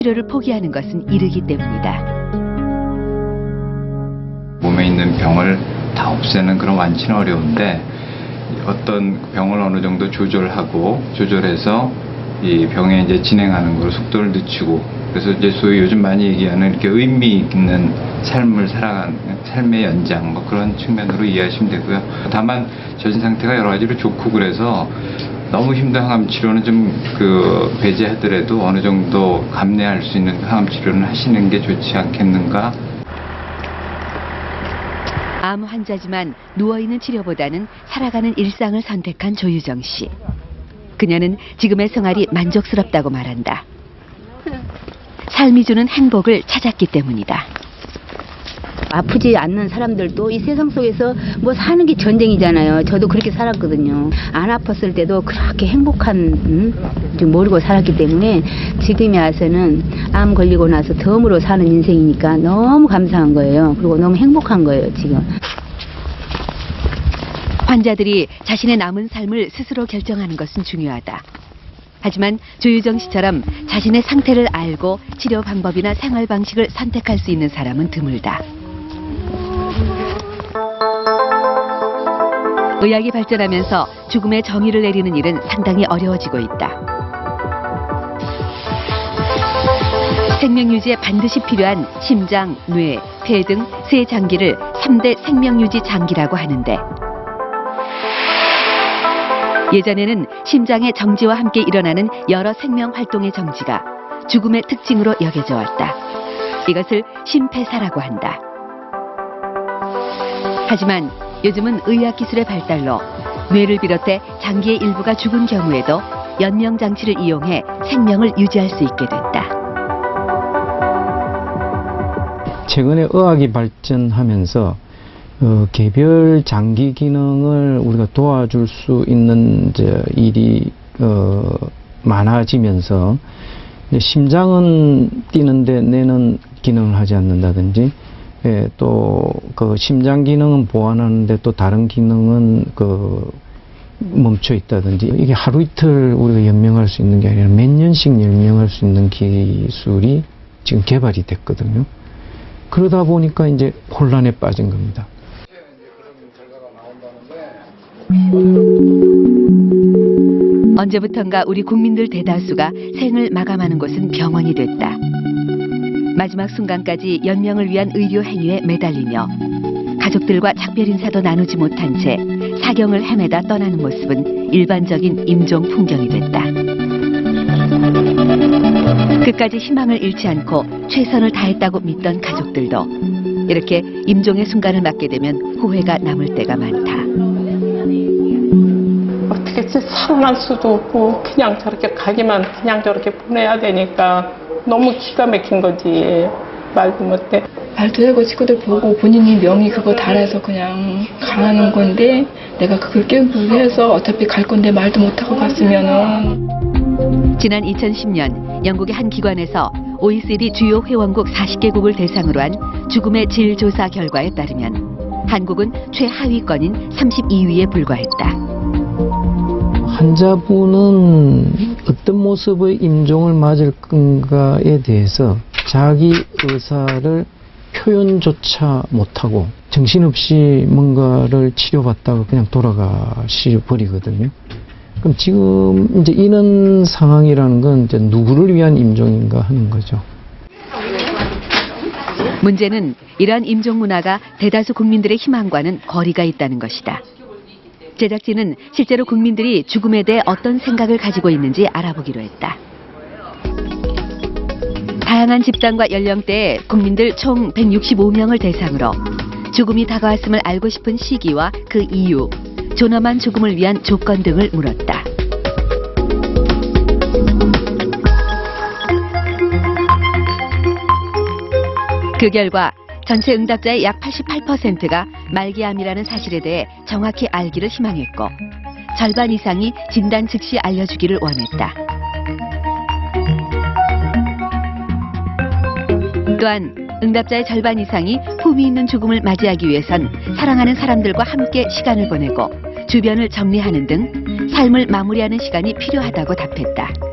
치료를 포기하는 것은 이르기 때문이다. 몸에 있는 병을 다 없애는 그런 완치는 어려운데 어떤 병을 어느 정도 조절해서 이 병에 이제 진행하는 걸 속도를 늦추고, 그래서 이제 소위 요즘 많이 얘기하는 이렇게 의미 있는 삶을 살아가는 삶의 연장, 뭐 그런 측면으로 이해하시면 되고요. 다만 전신 상태가 여러 가지로 좋고 그래서 너무 힘든 항암 치료는 좀 배제하더라도 어느 정도 감내할 수 있는 항암 치료는 하시는 게 좋지 않겠는가. 암 환자지만 누워있는 치료보다는 살아가는 일상을 선택한 조유정 씨. 그녀는 지금의 생활이 만족스럽다고 말한다. 삶이 주는 행복을 찾았기 때문이다. 아프지 않는 사람들도 이 세상 속에서 뭐 사는 게 전쟁이잖아요. 저도 그렇게 살았거든요. 안 아팠을 때도 그렇게 행복한 좀 모르고 살았기 때문에 지금에 와서는 암 걸리고 나서 덤으로 사는 인생이니까 너무 감사한 거예요. 그리고 너무 행복한 거예요, 지금. 환자들이 자신의 남은 삶을 스스로 결정하는 것은 중요하다. 하지만 조유정 씨처럼 자신의 상태를 알고 치료 방법이나 생활 방식을 선택할 수 있는 사람은 드물다. 의학이 발전하면서 죽음의 정의를 내리는 일은 상당히 어려워지고 있다. 생명유지에 반드시 필요한 심장, 뇌, 폐 등 세 장기를 3대 생명유지 장기라고 하는데, 예전에는 심장의 정지와 함께 일어나는 여러 생명활동의 정지가 죽음의 특징으로 여겨져 왔다. 이것을 심폐사라고 한다. 하지만 요즘은 의학기술의 발달로 뇌를 비롯해 장기의 일부가 죽은 경우에도 연명장치를 이용해 생명을 유지할 수 있게 됐다. 최근에 의학이 발전하면서 개별 장기 기능을 우리가 도와줄 수 있는 일이 많아지면서 심장은 뛰는데 뇌는 기능을 하지 않는다든지, 또 그 심장 기능은 보완하는데 또 다른 기능은 멈춰 있다든지, 이게 하루 이틀 우리가 연명할 수 있는 게 아니라 몇 년씩 연명할 수 있는 기술이 지금 개발이 됐거든요. 그러다 보니까 이제 혼란에 빠진 겁니다. 언제부턴가 우리 국민들 대다수가 생을 마감하는 곳은 병원이 됐다. 마지막 순간까지 연명을 위한 의료 행위에 매달리며 가족들과 작별 인사도 나누지 못한 채 사경을 헤매다 떠나는 모습은 일반적인 임종 풍경이 됐다. 끝까지 희망을 잃지 않고 최선을 다했다고 믿던 가족들도 이렇게 임종의 순간을 맞게 되면 후회가 남을 때가 많다. 어떻게 살아날 수도 없고 그냥 저렇게 가기만 그냥 저렇게 보내야 되니까 너무 기가 막힌 거지. 말도 못해. 말도 되고 식구들 보고 본인이 명의 그거 달아서 그냥 가는 건데, 내가 그걸 깨부해서 어차피 갈 건데 말도 못하고 갔으면은. 지난 2010년 영국의 한 기관에서 OECD 주요 회원국 40개국을 대상으로 한 죽음의 질 조사 결과에 따르면 한국은 최하위권인 32위에 불과했다. 환자분은 어떤 모습의 임종을 맞을 건가에 대해서 자기 의사를 표현조차 못하고 정신없이 뭔가를 치료받다가 그냥 돌아가시 버리거든요. 그럼 지금 이제 이런 상황이라는 건 이제 누구를 위한 임종인가 하는 거죠. 문제는 이러한 임종 문화가 대다수 국민들의 희망과는 거리가 있다는 것이다. 제작진은 실제로 국민들이 죽음에 대해 어떤 생각을 가지고 있는지 알아보기로 했다. 다양한 집단과 연령대의 국민들 총 165명을 대상으로 죽음이 다가왔음을 알고 싶은 시기와 그 이유, 존엄한 죽음을 위한 조건 등을 물었다. 그 결과 전체 응답자의 약 88%가 말기암이라는 사실에 대해 정확히 알기를 희망했고, 절반 이상이 진단 즉시 알려주기를 원했다. 또한 응답자의 절반 이상이 품위 있는 죽음을 맞이하기 위해선 사랑하는 사람들과 함께 시간을 보내고 주변을 정리하는 등 삶을 마무리하는 시간이 필요하다고 답했다.